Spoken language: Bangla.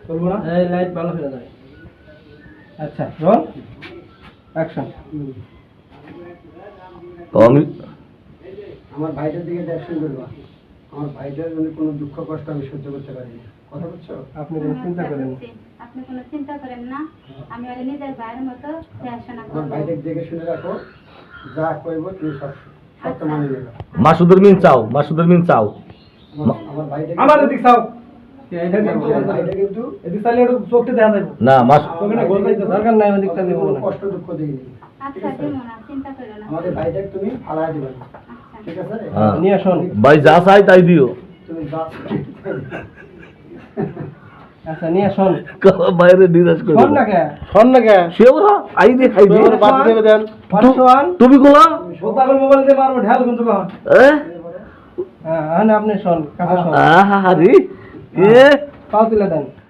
বলবো না এই লাইট ভালো ফেলে যায় আচ্ছা রোল অ্যাকশন আমি আমার ভাইটার দিকে অ্যাকশন করবা আমার ভাইটার জন্য কোনো দুঃখ কষ্ট আমি সহ্য করতে পারি না কথা বলছো আপনি কোনো চিন্তা করেন না আপনি কোনো চিন্তা করেন না আমি আর নিজের ভাইয়ের মতো দেখাশোনা আমার করব ভাইটাকে দেখে শুনে রাখো যা কইব তুমি সব সত্য মানে নেবে মাসুদের মিন চাও মাসুদের মিন চাও আমার ভাইটাকে আমার এদিক চাও এইটা আমার ভাইটা কিন্তু এদিক চাইলে একটু চোখতে দেখা যাবে না মাস চোখে না গোল যাইতে দরকার নাই এদিক চাইলে কোনো বলো না কষ্ট দুঃখ দেয়নি আচ্ছা দিমু না চিন্তা করো না আমাদের ভাইটাকে তুমি ফালাই দিবা না। আচ্ছা ঠিক আছে হ্যাঁ। নিয়ে শোন ভাই যা চাই তাই দিও তুমি যা আচ্ছা নিয়ে শোন বাইরে নিরাশ করে শোন না কে শোন না কে সে ওরা আই দে খাই দে বাদ দেবে দেন পাঁচশোয়ান তুমি কোলা বোতাগল মোবাইল দিয়ে মারবো ঢাল কিন্তু কখন হ্যাঁ আপনি শোন কাছে শোন আহা রে এ পাও তুলে দেন